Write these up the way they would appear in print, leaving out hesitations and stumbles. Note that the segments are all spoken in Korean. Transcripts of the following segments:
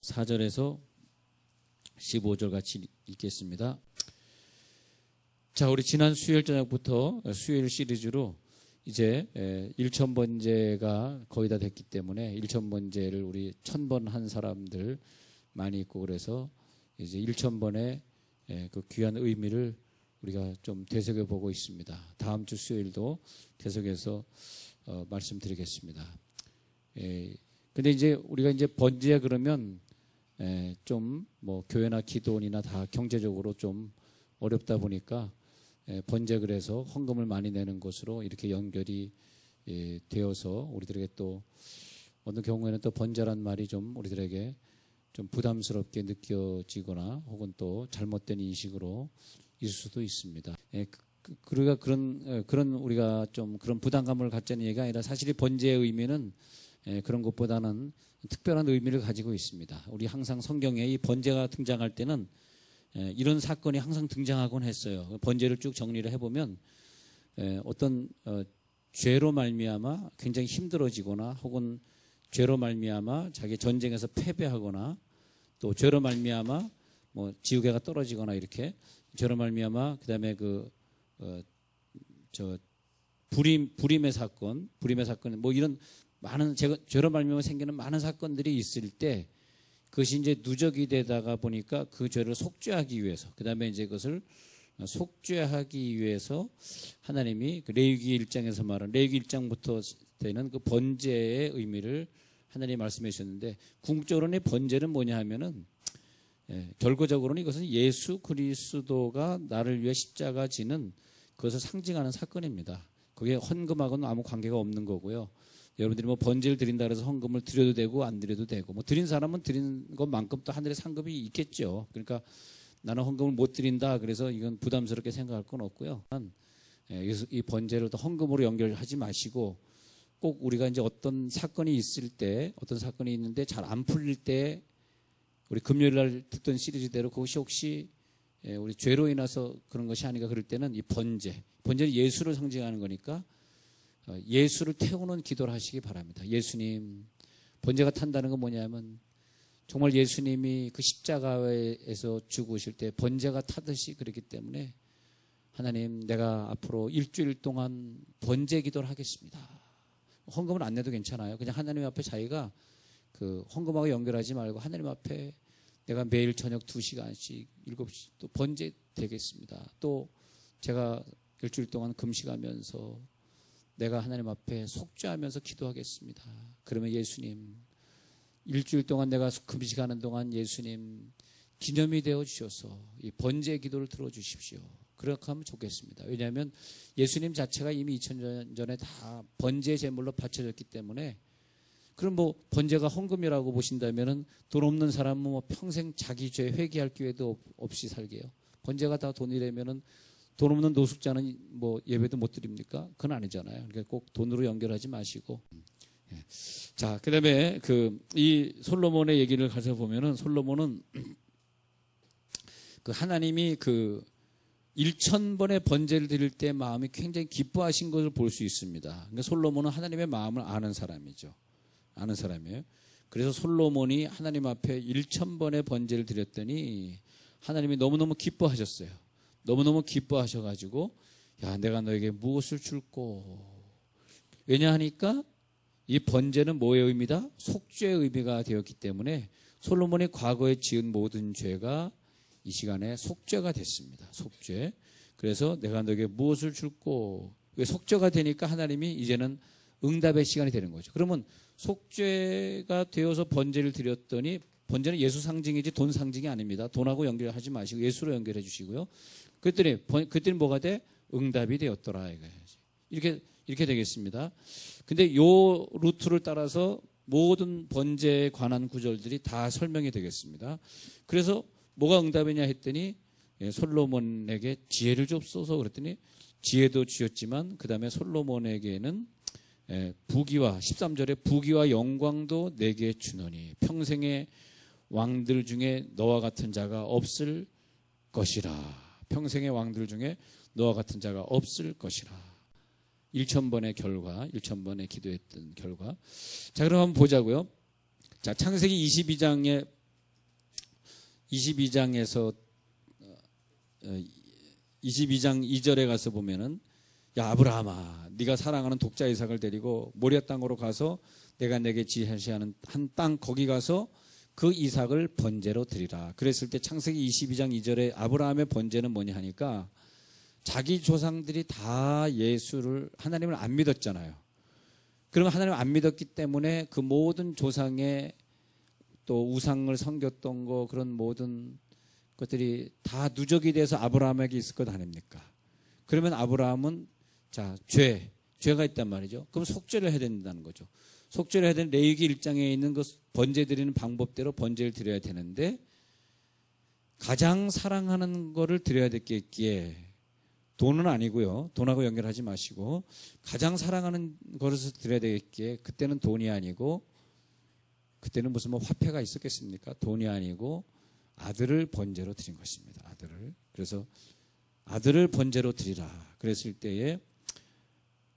4절에서 15절 같이 읽겠습니다. 자, 우리 지난 수요일 저녁부터 수요일 시리즈로 이제 1000번제가 거의 다 됐기 때문에 1000번제를 우리 1000번 한 사람들 많이 있고, 그래서 이제 1000번의 그 귀한 의미를 우리가 좀 되새겨 보고 있습니다. 다음 주 수요일도 계속해서 말씀드리겠습니다. 근데 이제 우리가 이제 번제 그러면 좀 뭐 교회나 기도원이나 다 경제적으로 좀 어렵다 보니까 번제 그래서 헌금을 많이 내는 것으로 이렇게 연결이 되어서 우리들에게 또 어느 경우에는 또 번제란 말이 좀 우리들에게 좀 부담스럽게 느껴지거나 혹은 또 잘못된 인식으로 있을 수도 있습니다. 그러니까 그런 우리가 좀 그런 부담감을 갖자는 얘기가 아니라, 사실 이 번제의 의미는 그런 것보다는 특별한 의미를 가지고 있습니다. 우리 항상 성경에 이 번제가 등장할 때는 이런 사건이 항상 등장하곤 했어요. 번제를 쭉 정리를 해보면 어떤 죄로 말미암아 굉장히 힘들어지거나, 혹은 죄로 말미암아 자기 전쟁에서 패배하거나, 또 죄로 말미암아 뭐 지우개가 떨어지거나, 이렇게 죄로 말미암아 그다음에 불임의 사건 뭐 이런 많은 죄로 말미암아 생기는 많은 사건들이 있을 때, 그것이 이제 누적이 되다가 보니까 그 죄를 속죄하기 위해서, 그다음에 이제 그것을 속죄하기 위해서 하나님이 그 레위기 1장에서 말한 레위기 1장부터 되는 그 번제의 의미를 하나님이 말씀해 주셨는데, 궁극적으로는 번제는 뭐냐 하면은 결과적으로는 이것은 예수 그리스도가 나를 위해 십자가 지는 그것을 상징하는 사건입니다. 그게 헌금하고는 아무 관계가 없는 거고요. 여러분들이 뭐 번제를 드린다 그래서 헌금을 드려도 되고 안 드려도 되고, 뭐 드린 사람은 드린 것만큼 또 하늘의 상급이 있겠죠. 그러니까 나는 헌금을 못 드린다 그래서 이건 부담스럽게 생각할 건 없고요. 이 번제를 또 헌금으로 연결하지 마시고, 꼭 우리가 이제 어떤 사건이 있을 때, 어떤 사건이 있는데 잘 안 풀릴 때, 우리 금요일 날 듣던 시리즈대로 그것이 혹시 우리 죄로 인해서 그런 것이 아닌가 그럴 때는 이 번제는 예수를 상징하는 거니까 예수를 태우는 기도를 하시기 바랍니다. 예수님, 번제가 탄다는 건 뭐냐면 정말 예수님이 그 십자가에서 죽으실 때 번제가 타듯이 그렇기 때문에, 하나님, 내가 앞으로 일주일 동안 번제 기도를 하겠습니다. 헌금을 안 내도 괜찮아요. 그냥 하나님 앞에 자기가 그 헌금하고 연결하지 말고 하나님 앞에 내가 매일 저녁 2시간씩 7시 또 번제 되겠습니다. 또 제가 일주일 동안 금식하면서 내가 하나님 앞에 속죄하면서 기도하겠습니다. 그러면 예수님, 일주일 동안 내가 금식하는 동안 예수님 기념이 되어 주셔서 이 번제 기도를 들어주십시오. 그렇게 하면 좋겠습니다. 왜냐하면 예수님 자체가 이미 2000년 전에 다 번제 제물로 바쳐졌기 때문에, 그럼 뭐 번제가 헌금이라고 보신다면은 돈 없는 사람은 뭐 평생 자기 죄 회개할 기회도 없이 살게요. 번제가 다 돈이라면은 돈 없는 노숙자는 뭐 예배도 못 드립니까? 그건 아니잖아요. 그러니까 꼭 돈으로 연결하지 마시고. 자, 그다음에 이 솔로몬의 얘기를 가서 보면은, 솔로몬은 그 하나님이 1000번의 번제를 드릴 때 마음이 굉장히 기뻐하신 것을 볼 수 있습니다. 그러니까 솔로몬은 하나님의 마음을 아는 사람이죠. 아는 사람이에요. 그래서 솔로몬이 하나님 앞에 1000번의 번제를 드렸더니 하나님이 너무너무 기뻐하셨어요. 너무너무 기뻐하셔가지고, 야, 내가 너에게 무엇을 줄꼬. 왜냐하니까 이 번제는 뭐의 의미다? 속죄의 의미가 되었기 때문에 솔로몬이 과거에 지은 모든 죄가 이 시간에 속죄가 됐습니다. 속죄. 그래서 내가 너에게 무엇을 줄꼬. 왜 속죄가 되니까 하나님이 이제는 응답의 시간이 되는 거죠. 그러면 속죄가 되어서 번제를 드렸더니, 번제는 예수 상징이지 돈 상징이 아닙니다. 돈하고 연결하지 마시고 예수로 연결해 주시고요. 그랬더니 뭐가 돼? 응답이 되었더라 이거야지. 이렇게 되겠습니다. 근데 요 루트를 따라서 모든 번제에 관한 구절들이 다 설명이 되겠습니다. 그래서 뭐가 응답이냐 했더니 솔로몬에게 지혜를 줍소서 그랬더니 지혜도 주셨지만, 그 다음에 솔로몬에게는 부귀와 13절에 부귀와 영광도 내게 주노니 평생의 왕들 중에 너와 같은 자가 없을 것이라. 평생의 왕들 중에 너와 같은 자가 없을 것이라. 1000번의 결과, 1000번의 기도했던 결과. 자, 그럼 한번 보자고요. 자, 창세기 22장에 22장에서 22장 2절에 가서 보면은 야 아브라함아 네가 사랑하는 독자 이삭을 데리고 모리아 땅으로 가서 내가 내게 지시하는 한 땅 거기 가서 그 이삭을 번제로 드리라. 그랬을 때 창세기 22장 2절에 아브라함의 번제는 뭐냐 하니까 자기 조상들이 다 예수를 하나님을 안 믿었잖아요. 그러면 하나님을 안 믿었기 때문에 그 모든 조상의 또 우상을 섬겼던 거 그런 모든 것들이 다 누적이 돼서 아브라함에게 있을 것 아닙니까? 그러면 아브라함은 자 죄가 있단 말이죠. 그럼 속죄를 해야 된다는 거죠. 속죄를 해야 되는 레위기 1장에 있는 그 번제 드리는 방법대로 번제를 드려야 되는데 가장 사랑하는 거를 드려야 됐기에 돈은 아니고요. 돈하고 연결하지 마시고 가장 사랑하는 것을 드려야 되겠기에 그때는 돈이 아니고 그때는 무슨 뭐 화폐가 있었겠습니까? 돈이 아니고 아들을 번제로 드린 것입니다. 아들을. 그래서 아들을 번제로 드리라. 그랬을 때에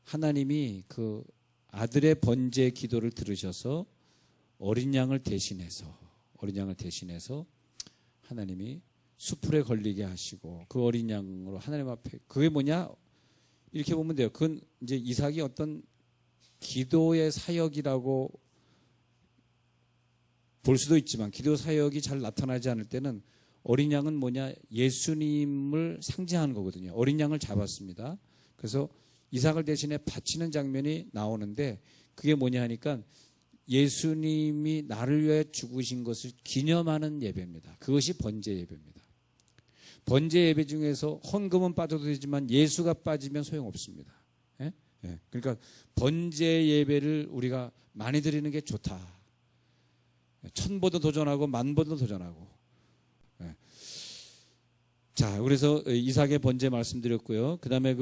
하나님이 그 아들의 번제 기도를 들으셔서 어린 양을 대신해서 하나님이 수풀에 걸리게 하시고 그 어린 양으로 하나님 앞에 그게 뭐냐? 이렇게 보면 돼요. 그건 이제 이삭이 어떤 기도의 사역이라고 볼 수도 있지만 기도 사역이 잘 나타나지 않을 때는 어린 양은 뭐냐? 예수님을 상징하는 거거든요. 어린 양을 잡았습니다. 그래서 이삭을 대신에 바치는 장면이 나오는데 그게 뭐냐 하니까 예수님이 나를 위해 죽으신 것을 기념하는 예배입니다. 그것이 번제 예배입니다. 번제 예배 중에서 헌금은 빠져도 되지만 예수가 빠지면 소용없습니다. 예? 예. 그러니까 번제 예배를 우리가 많이 드리는 게 좋다. 1000보도 도전하고 10,000보도 도전하고. 예. 자, 그래서 이삭의 번제 말씀드렸고요. 그 다음에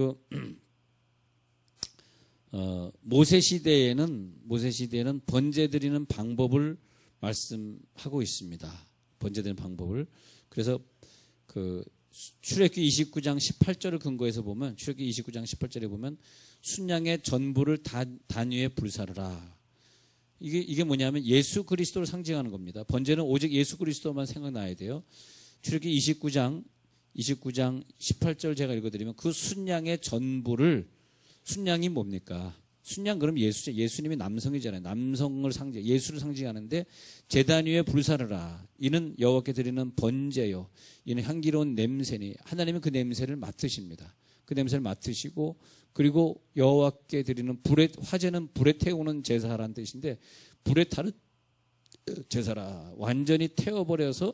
모세 시대에는 번제 드리는 방법을 말씀하고 있습니다. 번제 드리는 방법을. 그래서 출애굽기 29장 18절을 근거해서 보면 출애굽기 29장 18절에 보면 순양의 전부를 단 위에 불사르라. 이게 뭐냐면 예수 그리스도를 상징하는 겁니다. 번제는 오직 예수 그리스도만 생각나야 돼요. 출애굽기 29장 18절 제가 읽어드리면 그 순양의 전부를 순양이 뭡니까? 순양 그럼 예수죠. 예수님이 남성이잖아요. 남성을 예수를 상징하는데 제단 위에 불사르라. 이는 여호와께 드리는 번제요. 이는 향기로운 냄새니 하나님은 그 냄새를 맡으십니다. 그 냄새를 맡으시고 그리고 여호와께 드리는 화제는 불에 태우는 제사라는 뜻인데 불에 타는 제사라. 완전히 태워버려서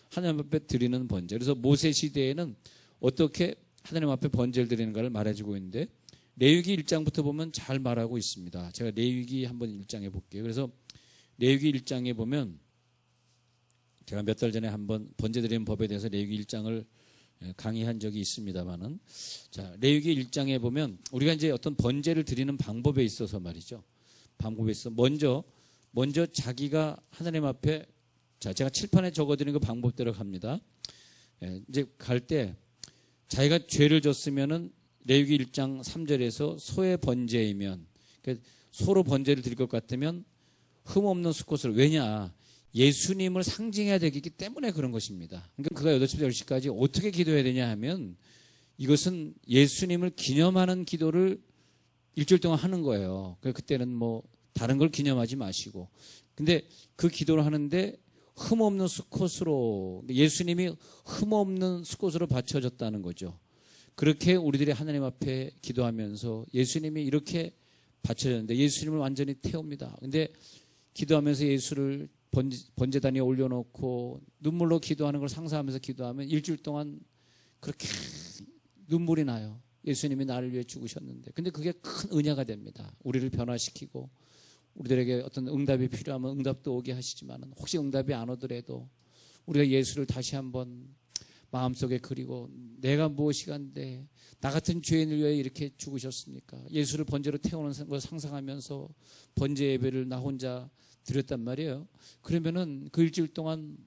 하나님 앞에 드리는 번제. 그래서 모세 시대에는 어떻게 하나님 앞에 번제를 드리는가를 말해주고 있는데 레위기 1장부터 보면 잘 말하고 있습니다. 제가 레위기 한번 1장에 볼게요. 그래서 레위기 1장에 보면 제가 몇 달 전에 한번 번제 드리는 법에 대해서 레위기 1장을 강의한 적이 있습니다만은 자, 레위기 1장에 보면 우리가 이제 어떤 번제를 드리는 방법에 있어서 말이죠. 방법에 있어 먼저 자기가 하나님 앞에 자, 제가 칠판에 적어드린 그 방법대로 갑니다. 이제 갈 때 자기가 죄를 졌으면은 레위기 1장 3절에서 소의 번제이면 그러니까 소로 번제를 드릴 것 같으면 흠없는 수컷을 왜냐 예수님을 상징해야 되기 때문에 그런 것입니다. 그러니까 그가 8시부터 10시까지 어떻게 기도해야 되냐 하면 이것은 예수님을 기념하는 기도를 일주일 동안 하는 거예요. 그때는 뭐 다른 걸 기념하지 마시고 근데 그 기도를 하는데 흠없는 수컷으로 예수님이 흠없는 수컷으로 바쳐졌다는 거죠. 그렇게 우리들이 하나님 앞에 기도하면서 예수님이 이렇게 바쳐졌는데 예수님을 완전히 태웁니다. 근데 기도하면서 예수를 번제단에 올려놓고 눈물로 기도하는 걸 상상하면서 기도하면 일주일 동안 그렇게 눈물이 나요. 예수님이 나를 위해 죽으셨는데. 근데 그게 큰 은혜가 됩니다. 우리를 변화시키고 우리들에게 어떤 응답이 필요하면 응답도 오게 하시지만 혹시 응답이 안 오더라도 우리가 예수를 다시 한번 마음속에 그리고 내가 무엇이간데 나 같은 죄인을 위해 이렇게 죽으셨습니까? 예수를 번제로 태우는 걸 상상하면서 번제 예배를 나 혼자 드렸단 말이에요. 그러면은 그 일주일 동안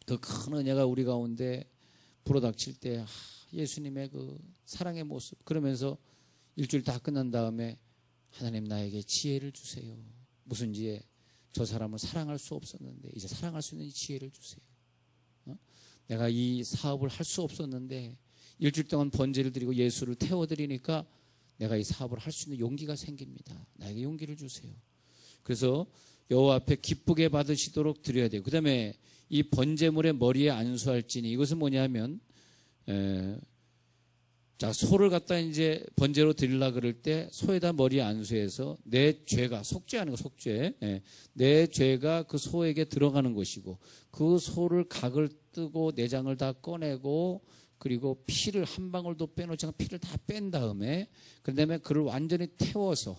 그 큰 은혜가 우리 가운데 불어닥칠 때 예수님의 그 사랑의 모습 그러면서 일주일 다 끝난 다음에 하나님 나에게 지혜를 주세요. 무슨 지혜? 저 사람을 사랑할 수 없었는데 이제 사랑할 수 있는 지혜를 주세요. 내가 이 사업을 할 수 없었는데 일주일 동안 번제를 드리고 예수를 태워드리니까 내가 이 사업을 할 수 있는 용기가 생깁니다. 나에게 용기를 주세요. 그래서 여호와 앞에 기쁘게 받으시도록 드려야 돼요. 그 다음에 이 번제물의 머리에 안수할지니, 이것은 뭐냐면 자, 소를 갖다 이제 번제로 드리려 그럴 때 소에다 머리에 안수해서 내 죄가, 속죄하는 거, 속죄. 내 죄가 그 소에게 들어가는 것이고, 그 소를 각을 뜨고 내장을 다 꺼내고, 그리고 피를 한 방울도 빼놓지 않고 피를 다 뺀 다음에, 그 다음에 그를 완전히 태워서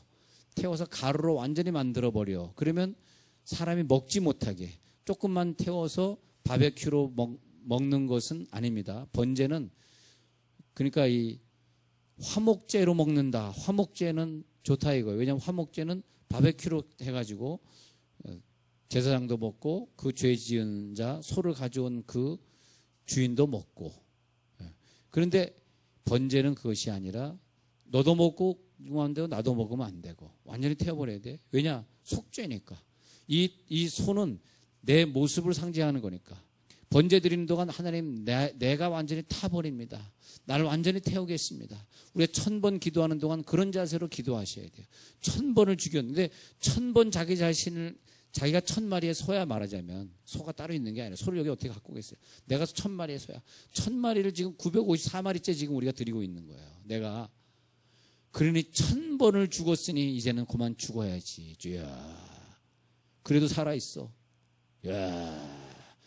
가루로 완전히 만들어버려. 그러면 사람이 먹지 못하게 조금만 태워서 바베큐로 먹는 것은 아닙니다. 번제는 그러니까 이 화목제로 먹는다. 화목제는 좋다 이거예요. 왜냐하면 화목제는 바베큐로 해가지고 제사장도 먹고 그 죄 지은 자 소를 가져온 그 주인도 먹고. 그런데 번제는 그것이 아니라 너도 먹고 안 되고 나도 먹으면 안 되고 완전히 태워버려야 돼. 왜냐? 속죄니까. 이 소는 내 모습을 상징하는 거니까. 번제 드리는 동안 하나님 내가 완전히 타버립니다. 나를 완전히 태우겠습니다. 우리가 1000번 기도하는 동안 그런 자세로 기도하셔야 돼요. 1000번을 죽였는데 1000번 자기 자신을 자기가 1000마리의 소야, 말하자면 소가 따로 있는 게 아니라 소를 여기 어떻게 갖고 오겠어요. 내가 1000마리의 소야. 1000마리를 지금 954마리째 지금 우리가 드리고 있는 거예요. 내가. 그러니 1000번을 죽었으니 이제는 그만 죽어야지. 주야. 그래도 살아있어. 야.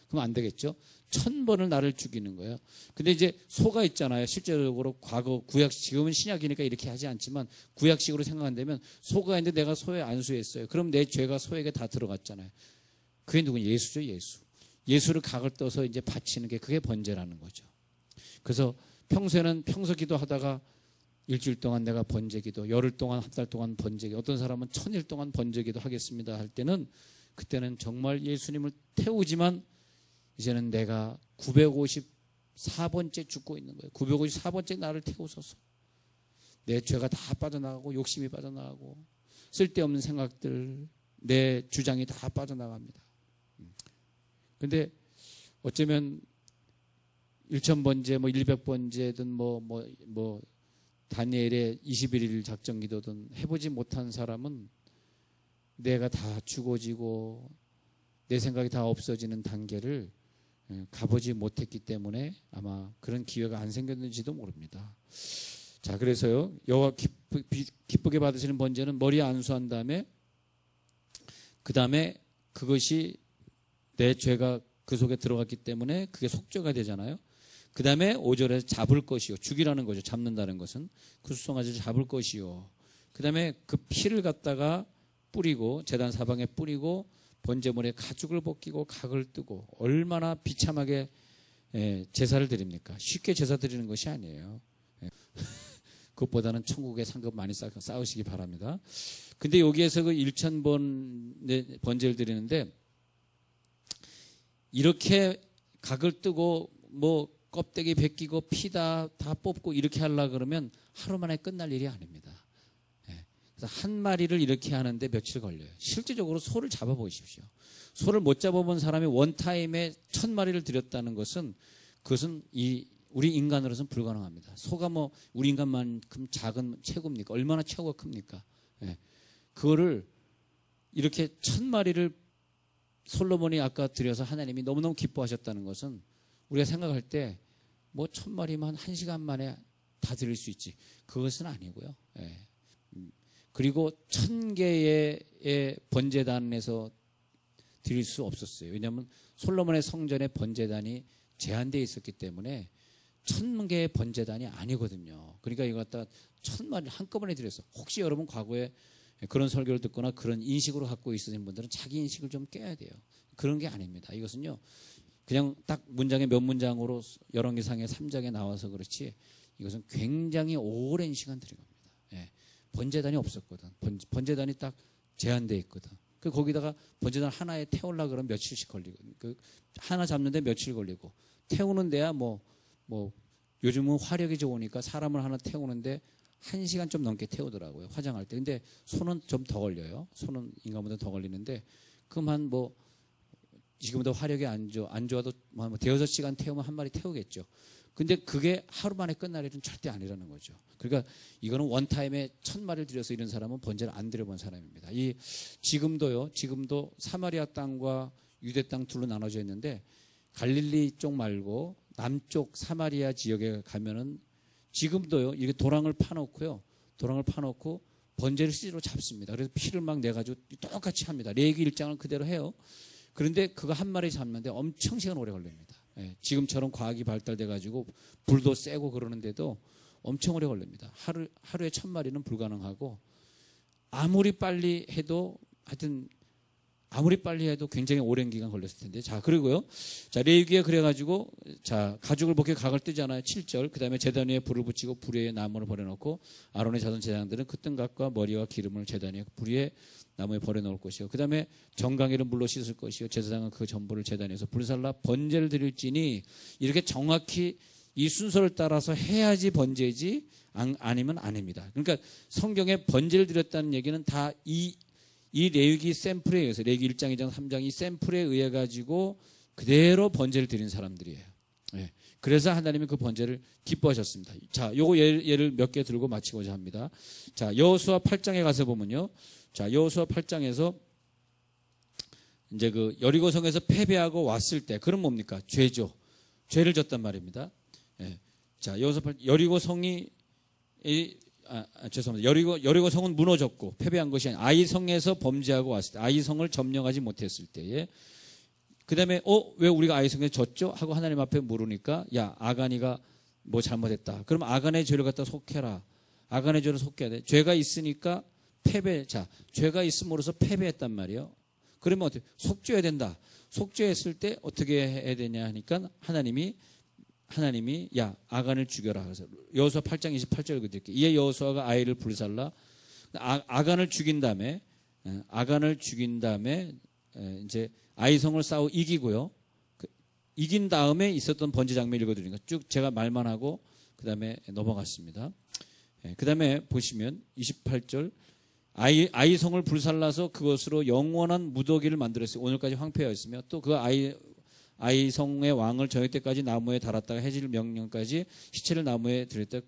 그럼 안 되겠죠? 1000번을 나를 죽이는 거예요. 근데 이제 소가 있잖아요. 실제적으로 과거 구약식, 지금은 신약이니까 이렇게 하지 않지만 구약식으로 생각한다면 소가 있는데 내가 소에 안수했어요. 그럼 내 죄가 소에게 다 들어갔잖아요. 그게 누구냐? 예수죠, 예수. 예수를 각을 떠서 이제 바치는 게 그게 번제라는 거죠. 그래서 평소에는 평소 기도하다가 일주일 동안 내가 번제기도, 열흘 동안, 한 달 동안 번제기, 어떤 사람은 1000일 동안 번제기도 하겠습니다 할 때는 그때는 정말 예수님을 태우지만 이제는 내가 954번째 죽고 있는 거예요. 954번째 나를 태우소서. 내 죄가 다 빠져나가고 욕심이 빠져나가고 쓸데없는 생각들, 내 주장이 다 빠져나갑니다. 근데 어쩌면 1000번째, 100번째든 다니엘의 21일 작전 기도든 해보지 못한 사람은 내가 다 죽어지고 내 생각이 다 없어지는 단계를 가보지 못했기 때문에 아마 그런 기회가 안 생겼는지도 모릅니다. 자, 그래서요, 여호와 기쁘게 받으시는 번제는 머리에 안수한 다음에 그 다음에 그것이 내 죄가 그 속에 들어갔기 때문에 그게 속죄가 되잖아요. 그 다음에 5절에서 잡을 것이요. 죽이라는 거죠. 잡는다는 것은 그 수송아지를 잡을 것이요. 그 다음에 그 피를 갖다가 뿌리고 제단 사방에 뿌리고 번제물에 가죽을 벗기고 각을 뜨고. 얼마나 비참하게 제사를 드립니까? 쉽게 제사 드리는 것이 아니에요. 그것보다는 천국의 상급 많이 쌓으시기 바랍니다. 근데 여기에서 그 1000번 번제를 드리는데 이렇게 각을 뜨고 껍데기 벗기고 피 다 뽑고 이렇게 하려고 그러면 하루 만에 끝날 일이 아닙니다. 그래서 한 마리를 이렇게 하는데 며칠 걸려요. 실제적으로 소를 잡아보십시오. 소를 못 잡아본 사람이 원타임에 1000마리를 드렸다는 것은 그것은 우리 인간으로서는 불가능합니다. 소가 우리 인간만큼 작은 체구입니까? 얼마나 체구가 큽니까? 그거를 이렇게 1000마리를 솔로몬이 아까 드려서 하나님이 너무너무 기뻐하셨다는 것은 우리가 생각할 때 1000마리만 1시간 만에 다 드릴 수 있지. 그것은 아니고요. 그리고 1000개의 번제단에서 드릴 수 없었어요. 왜냐하면 솔로몬의 성전의 번제단이 제한되어 있었기 때문에 1000개의 번제단이 아니거든요. 그러니까 이거 갖다 1000마리를 한꺼번에 드렸어. 혹시 여러분 과거에 그런 설교를 듣거나 그런 인식으로 갖고 있으신 분들은 자기 인식을 좀 깨야 돼요. 그런 게 아닙니다. 이것은요, 그냥 딱 문장의 몇 문장으로 열왕기상의 3장에 나와서 그렇지 이것은 굉장히 오랜 시간 들인 겁니다. 번제단이 없었거든. 번제단이 딱 제한되어 있거든. 거기다가 번제단 하나에 태우려고 그러면 며칠씩 걸리고, 하나 잡는데 며칠 걸리고, 태우는 데야 요즘은 화력이 좋으니까 사람을 하나 태우는데 1시간 좀 넘게 태우더라고요. 화장할 때. 근데 소는 좀 더 걸려요. 소는 인간보다 더 걸리는데, 그럼 지금도 화력이 안 좋아도 뭐 대여섯 시간 태우면 한 마리 태우겠죠. 근데 그게 하루 만에 끝날 일은 절대 아니라는 거죠. 그러니까 이거는 원타임에 1000마리를 들여서 이런 사람은 번제를 안 들여본 사람입니다. 지금도 사마리아 땅과 유대 땅 둘로 나눠져 있는데 갈릴리 쪽 말고 남쪽 사마리아 지역에 가면은 지금도요, 이렇게 도랑을 파놓고요. 도랑을 파놓고 번제를 CG로 잡습니다. 그래서 피를 막 내가지고 똑같이 합니다. 레위기 1장을 그대로 해요. 그런데 그거 한 마리 잡는데 엄청 시간 오래 걸립니다. 예, 지금처럼 과학이 발달돼가지고 불도 세고 그러는데도 엄청 오래 걸립니다. 하루에 1000마리는 불가능하고 아무리 빨리 해도 굉장히 오랜 기간 걸렸을 텐데. 자, 그리고요. 자, 레위기에 그래가지고, 자, 가죽을 벗겨 각을 뜨잖아요. 7절. 그 다음에 제단 위에 불을 붙이고 불 위에 나무를 버려놓고 아론의 자손 제사장들은 그 뜬각과 머리와 기름을 제단 위에 불 위에 나무에 버려놓을 것이요. 그 다음에 정강이를 물로 씻을 것이요. 제사장은 그 전부를 제단 위에서 불살라 번제를 드릴지니 이렇게 정확히 이 순서를 따라서 해야지 번제지 아니면 아닙니다. 그러니까 성경에 번제를 드렸다는 얘기는 다 이 레위기 샘플에 의해서 레위기 1장, 2장, 3장 이 샘플에 의해 가지고 그대로 번제를 드린 사람들이에요. 예. 그래서 하나님이 그 번제를 기뻐하셨습니다. 자, 요거 예를 몇 개 들고 마치고자 합니다. 자, 여호수아 8장에 가서 보면요. 자, 여호수아 8장에서 이제 그 여리고성에서 패배하고 왔을 때 그럼 뭡니까? 죄죠. 죄를 졌단 말입니다. 예. 자, 여호수아 8 여리고성이 죄송합니다. 여리고성은 무너졌고 패배한 것이 아니라 아이성에서 범죄하고 왔을 때, 아이성을 점령하지 못했을 때에, 그 다음에 왜 우리가 아이성에 졌죠? 하고 하나님 앞에 물으니까 야, 아간이가 뭐 잘못했다. 그럼 아간의 죄를 갖다 속해라. 아간의 죄를 속해야 돼. 죄가 있으니까 죄가 있음으로써 패배했단 말이에요. 그러면 어떻게 속죄해야 된다. 속죄했을 때 어떻게 해야 되냐 하니까 하나님이 야, 아간을 죽여라. 그래서 여호수아 8장 28절 읽어드릴게요. 이에 여호수아가 아이를 불살라 아간을 죽인 다음에 이제 아이성을 싸워 이기고요. 이긴 다음에 있었던 번제 장면 읽어드리니까 쭉 제가 말만 하고 그 다음에 넘어갔습니다. 그 다음에 보시면 28절 아이성을 불살라서 그것으로 영원한 무더기를 만들었어요. 오늘까지 황폐하였으며 또 그 아이성의 왕을 저녁 때까지 나무에 달았다가 해질 명령까지 시체를 나무에 들였다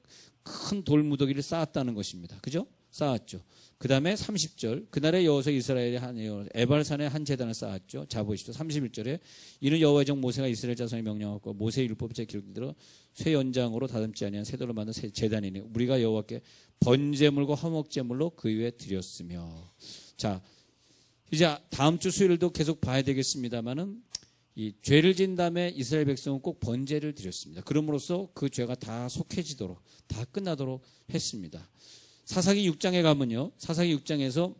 큰 돌무더기를 쌓았다는 것입니다. 그죠? 쌓았죠. 그 다음에 30절 그날에 여호수아 이스라엘의 에발산에 한 제단을 쌓았죠. 자 보십시오. 31절에 이는 여호와의 종 모세가 이스라엘 자손의 명령하고 모세의 율법제 기록대로 쇠 연장으로 다듬지 아니한 쇠돌로 만든 제단이니 우리가 여호와께 번제물과 화목제물로 그 위에 드렸으며. 자, 이제 다음 주 수요일도 계속 봐야 되겠습니다만은 이 죄를 진 다음에 이스라엘 백성은 꼭 번제를 드렸습니다. 그럼으로써 그 죄가 다 속해지도록 다 끝나도록 했습니다. 사사기 6장에 가면요. 사사기 6장에서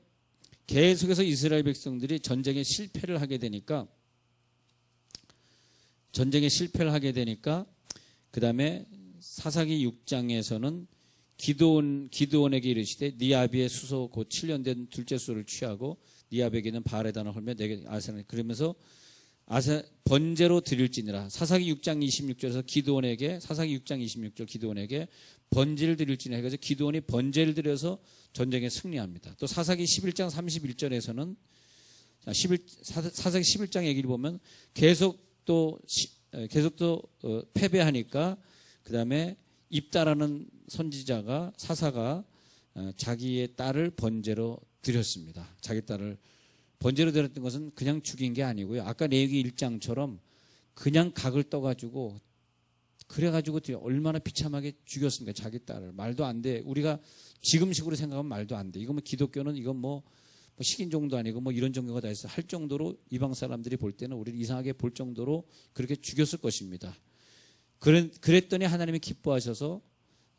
계속해서 이스라엘 백성들이 전쟁에 실패를 하게 되니까 그 다음에 사사기 6장에서는 기드온에게 이르시되 네 아비의 수소 곧 7년 된 둘째 수소를 취하고 네 아비에게는 바알에단을 헐며 내게 아세나 그러면서 번제로 드릴지니라. 사사기 6장 26절에서 사사기 6장 26절 기드온에게 번제를 드릴지니라 해가지고 기드온이 번제를 드려서 전쟁에 승리합니다. 또 사사기 11장 31절에서는 사사기 11장 얘기를 보면 계속 또 패배하니까 그 다음에 입다라는 선지자가 사사가 자기의 딸을 번제로 드렸습니다. 자기 딸을 번제로 드렸던 것은 그냥 죽인 게 아니고요. 아까 레위기 1장처럼 그냥 각을 떠가지고 그래가지고 얼마나 비참하게 죽였습니까? 자기 딸을. 말도 안 돼. 우리가 지금식으로 생각하면 말도 안 돼. 이거 기독교는 이건 뭐 식인종도 아니고 뭐 이런 종교가 다 있어 할 정도로 이방 사람들이 볼 때는 우리를 이상하게 볼 정도로 그렇게 죽였을 것입니다. 그랬더니 하나님이 기뻐하셔서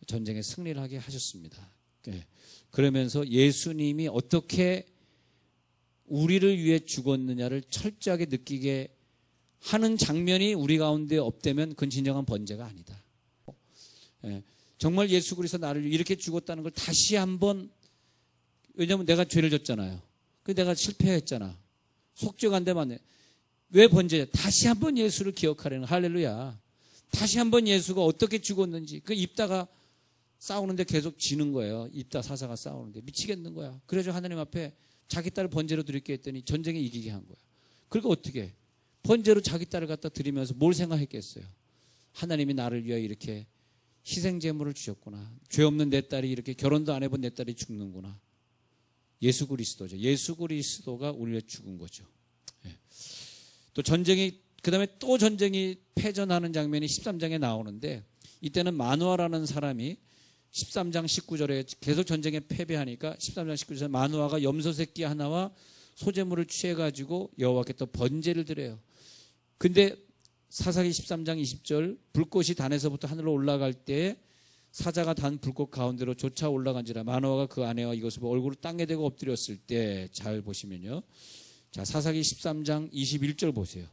전쟁에 승리를 하게 하셨습니다. 그러면서 예수님이 어떻게 우리를 위해 죽었느냐를 철저하게 느끼게 하는 장면이 우리 가운데 없다면 그건 진정한 번제가 아니다. 정말 예수 그리스도 나를 이렇게 죽었다는 걸 다시 한번, 왜냐하면 내가 죄를 졌잖아요. 내가 실패했잖아. 속죄가 안 되면 왜 번제? 다시 한번 예수를 기억하려는, 할렐루야. 다시 한번 예수가 어떻게 죽었는지. 입다가 싸우는데 계속 지는 거예요. 입다 사사가 싸우는데 미치겠는 거야. 그래서 하나님 앞에 자기 딸을 번제로 드릴게 했더니 전쟁에 이기게 한 거야. 그러니까 어떻게 번제로 자기 딸을 갖다 드리면서 뭘 생각했겠어요? 하나님이 나를 위하여 이렇게 희생제물을 주셨구나. 죄 없는 내 딸이 이렇게 결혼도 안 해본 내 딸이 죽는구나. 예수 그리스도죠. 예수 그리스도가 우리를 죽은 거죠. 또 전쟁이, 그 다음에 또 전쟁이 패전하는 장면이 13장에 나오는데, 이때는 마누아라는 사람이 13장 19절에 계속 전쟁에 패배하니까 13장 19절에 마누아가 염소 새끼 하나와 소제물을 취해가지고 여호와께 또 번제를 드려요. 근데 사사기 13장 20절, 불꽃이 단에서부터 하늘로 올라갈 때에 사자가 단 불꽃 가운데로 쫓아 올라간지라 마누아가 그 아내와 이것을 보고 얼굴을 땅에 대고 엎드렸을 때, 잘 보시면요, 자, 사사기 13장 21절 보세요.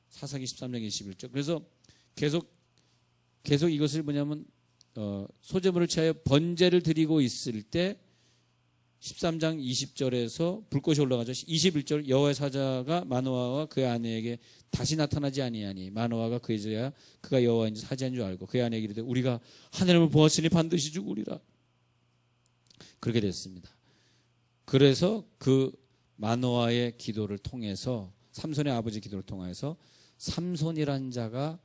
사사기 13장 21절. 그래서 계속 이것을 뭐냐면 소제물을 취하여 번제를 드리고 있을 때 13장 20절에서 불꽃이 올라가죠. 21절, 여호와의 사자가 마노아와 그의 아내에게 다시 나타나지 아니하니 마노아가 그에서야 그가 여호와인지 사자인 줄 알고 그의 아내에게 이르되 우리가 하나님을 보았으니 반드시 죽으리라. 그렇게 됐습니다. 그래서 그 마노아의 기도를 통해서, 삼손의 아버지 기도를 통해서 삼손이란 자가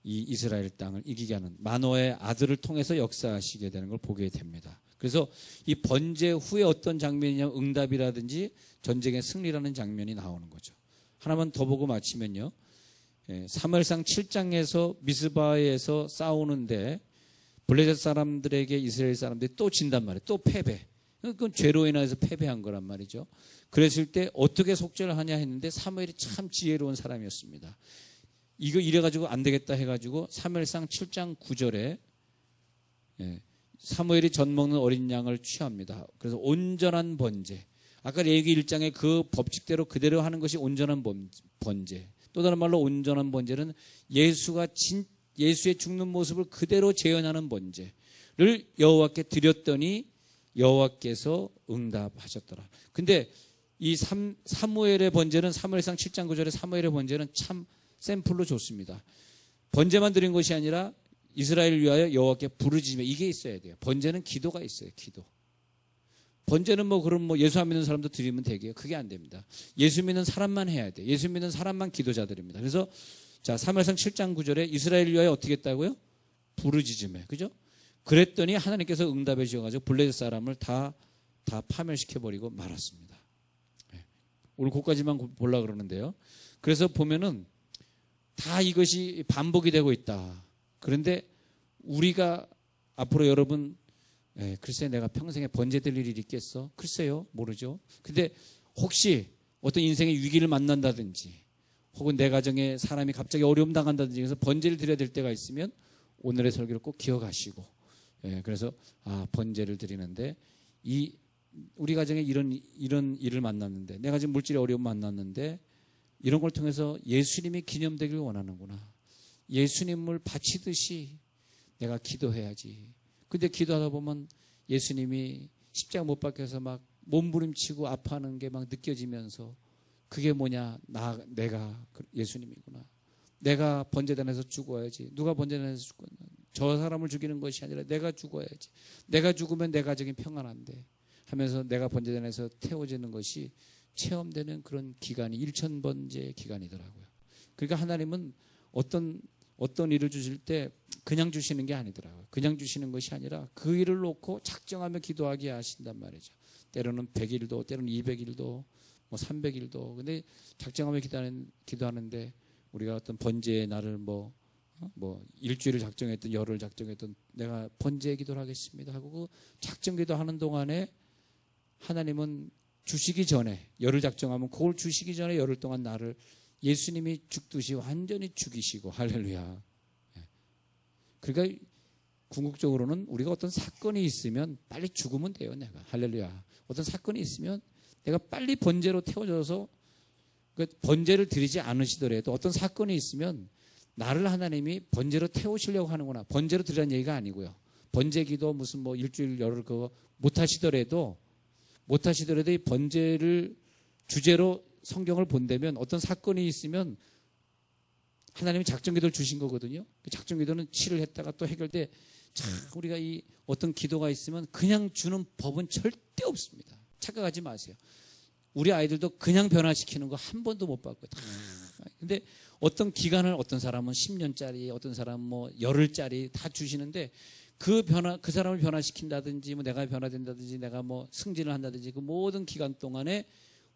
이 이스라엘 땅을 이기게 하는, 마노아의 아들을 통해서 역사하시게 되는 걸 보게 됩니다. 그래서 이 번제 후에 어떤 장면이냐면 응답이라든지 전쟁의 승리라는 장면이 나오는 거죠. 하나만 더 보고 마치면요, 사무엘상 7장에서 미스바에서 싸우는데 블레셋 사람들에게 이스라엘 사람들이 또 진단 말이에요. 또 패배. 그건 죄로 인해서 패배한 거란 말이죠. 그랬을 때 어떻게 속죄를 하냐 했는데 사무엘이 참 지혜로운 사람이었습니다. 이거 이래가지고 안 되겠다 해가지고 사무엘상 7장 9절에 사무엘이 젖 먹는 어린 양을 취합니다. 그래서 온전한 번제, 아까 레위기 1장의 그 법칙대로 그대로 하는 것이 온전한 번제. 또 다른 말로 온전한 번제는 예수의 죽는 모습을 그대로 재현하는 번제를 여호와께 드렸더니 여호와께서 응답하셨더라. 근데 이 사무엘의 번제는, 사무엘상 7장 9절의 사무엘의 번제는 참 샘플로 좋습니다. 번제만 드린 것이 아니라 이스라엘을 위하여 여호와께 부르짖으며, 이게 있어야 돼요. 번제는 기도가 있어요. 기도. 번제는 그럼 예수 안 믿는 사람도 드리면 되게요. 그게 안 됩니다. 예수 믿는 사람만 해야 돼요. 예수 믿는 사람만 기도자들입니다. 그래서 자, 사무엘상 7장 9절에 이스라엘을 위하여 어떻게 했다고요? 부르짖으며. 그죠? 그랬더니 하나님께서 응답해 주셔가지고 블레셋 사람을 다 파멸시켜버리고 말았습니다. 오늘 그까지만 보려고 그러는데요. 그래서 보면은 다 이것이 반복이 되고 있다. 그런데 우리가 앞으로 여러분, 글쎄 내가 평생에 번제 드릴 일이 있겠어? 글쎄요, 모르죠. 근데 혹시 어떤 인생의 위기를 만난다든지 혹은 내 가정에 사람이 갑자기 어려움 당한다든지 그래서 번제를 드려야 될 때가 있으면 오늘의 설교를 꼭 기억하시고, 그래서 번제를 드리는데 우리 가정에 이런 일을 만났는데, 내가 지금 물질의 어려움 만났는데 이런 걸 통해서 예수님이 기념되길 원하는구나. 예수님을 바치듯이 내가 기도해야지. 근데 기도하다 보면 예수님이 십자가 못 박혀서 막 몸부림치고 아파하는 게 막 느껴지면서, 그게 뭐냐, 내가 예수님이구나. 내가 번제단에서 죽어야지. 누가 번제단에서 죽었나? 저 사람을 죽이는 것이 아니라 내가 죽어야지. 내가 죽으면 내 가정이 평안한데 하면서 내가 번제단에서 태워지는 것이 체험되는 그런 기간이 1000번제 기간이더라고요. 그러니까 하나님은 어떤 일을 주실 때 그냥 주시는 게 아니더라고요. 그냥 주시는 것이 아니라 그 일을 놓고 작정하며 기도하게 하신단 말이죠. 때로는 100일도, 때로는 200일도, 300일도. 근데 작정하며 기도하는데 우리가 어떤 번제의 날을 일주일을 작정했든 열흘 작정했든 내가 번제의 기도를 하겠습니다 하고 그 작정 기도하는 동안에 하나님은 주시기 전에, 열흘 작정하면 그걸 주시기 전에 열흘 동안 나를 예수님이 죽듯이 완전히 죽이시고, 할렐루야. 그러니까 궁극적으로는 우리가 어떤 사건이 있으면 빨리 죽으면 돼요. 내가, 할렐루야. 어떤 사건이 있으면 내가 빨리 번제로 태워져서, 번제를 드리지 않으시더라도 어떤 사건이 있으면 나를 하나님이 번제로 태우시려고 하는구나. 번제로 드리라는 얘기가 아니고요. 번제 기도 무슨 일주일 열흘 그거 못하시더라도 이 번제를 주제로 성경을 본다면 어떤 사건이 있으면 하나님이 작정기도를 주신 거거든요. 그 작정기도는 치를 했다가 또 해결돼. 참 우리가 이 어떤 기도가 있으면 그냥 주는 법은 절대 없습니다. 착각하지 마세요. 우리 아이들도 그냥 변화시키는 거 한 번도 못 봤고요. 다 근데 어떤 기간을 어떤 사람은 10년짜리, 어떤 사람은 뭐 열흘짜리 다 주시는데 그 사람을 변화시킨다든지 뭐 내가 변화된다든지 내가 뭐 승진을 한다든지 그 모든 기간 동안에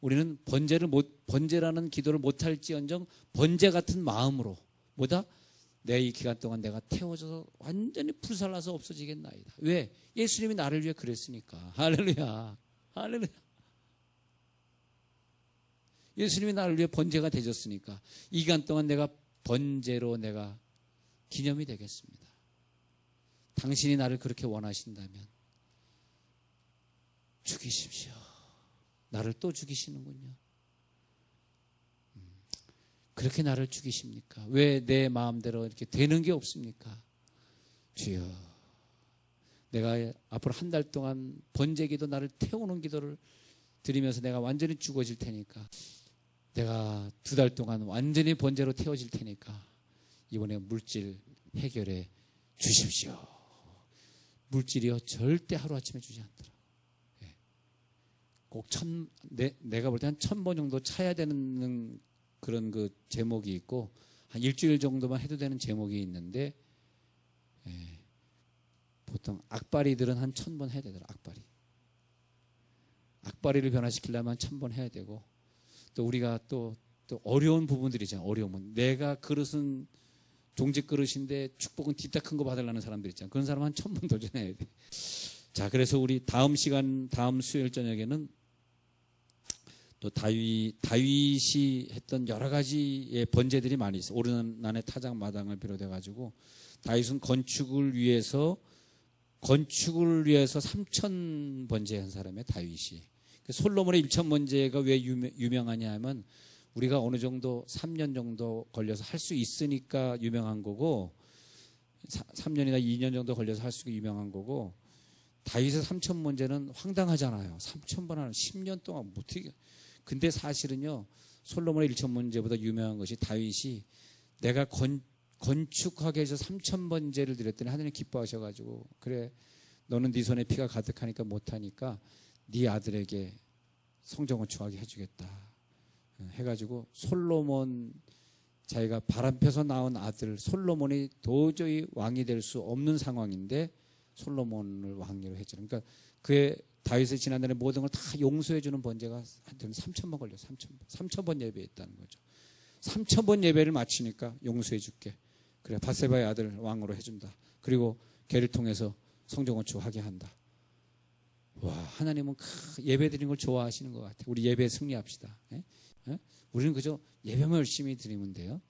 우리는 번제라는 기도를 못할지언정 번제 같은 마음으로 뭐다? 내 이 기간 동안 내가 태워져서 완전히 불살라서 없어지겠나이다. 왜? 예수님이 나를 위해 그랬으니까. 할렐루야. 할렐루야. 예수님이 나를 위해 번제가 되셨으니까 이 기간 동안 내가 번제로 내가 기념이 되겠습니다. 당신이 나를 그렇게 원하신다면 죽이십시오. 나를 또 죽이시는군요. 그렇게 나를 죽이십니까? 왜 내 마음대로 이렇게 되는 게 없습니까? 주여, 내가 앞으로 한 달 동안 번제기도 나를 태우는 기도를 드리면서 내가 완전히 죽어질 테니까 내가 2달 동안 완전히 번제로 태워질 테니까 이번에 물질 해결해 주십시오. 물질이요 절대 하루아침에 주지 않더라. 꼭 내가 볼 때 한 1000번 정도 차야 되는 그런 그 제목이 있고 한 일주일 정도만 해도 되는 제목이 있는데 보통 악바리들은 한 1000번 해야 되더라. 악바리를 변화시키려면 1000번 해야 되고 또 우리가 또 어려운 부분들이잖아요. 어려운 부분. 내가 그릇은 종직 그릇인데 축복은 뒤따 큰 거 받으려는 사람들 있잖아요. 그런 사람은 한 1000번 도전해야 돼. 자, 그래서 우리 다음 수요일 저녁에는 또 다윗이 했던 여러 가지의 번제들이 많이 있어요. 오르는 난의 타작 마당을 비롯해 가지고 다윗은 건축을 위해서 3,000 번제한 사람이에요. 다윗이. 솔로몬의 1천 번제가 왜 유명하냐 하면 우리가 어느 정도 3년 정도 걸려서 할 수 있으니까 유명한 거고 3년이나 2년 정도 걸려서 할 수 유명한 거고 다윗의 3천 번제는 황당하잖아요. 3,000번 하는 10년 동안 못하게. 근데 사실은요, 솔로몬의 1천 번제보다 유명한 것이 다윗이 내가 건축하게 해서 3천 번제를 드렸더니 하나님 기뻐하셔가지고 그래 너는 네 손에 피가 가득하니까 못하니까 네 아들에게 성전 건축하게 해주겠다 해가지고 솔로몬 자기가 바람펴서 낳은 아들 솔로몬이 도저히 왕이 될 수 없는 상황인데 솔로몬을 왕으로 했죠. 그러니까 그의 다윗의 지난날의 모든 걸 다 용서해주는 번제가 한 3,000번 걸려서 3,000번 예배했다는 거죠. 3,000번 예배를 마치니까 용서해줄게. 그래 바세바의 아들 왕으로 해준다. 그리고 걔를 통해서 성전 건축하게 한다. 와, 하나님은 예배 드리는 걸 좋아하시는 것 같아요. 우리 예배 승리합시다. 우리는 그저 예배만 열심히 드리면 돼요.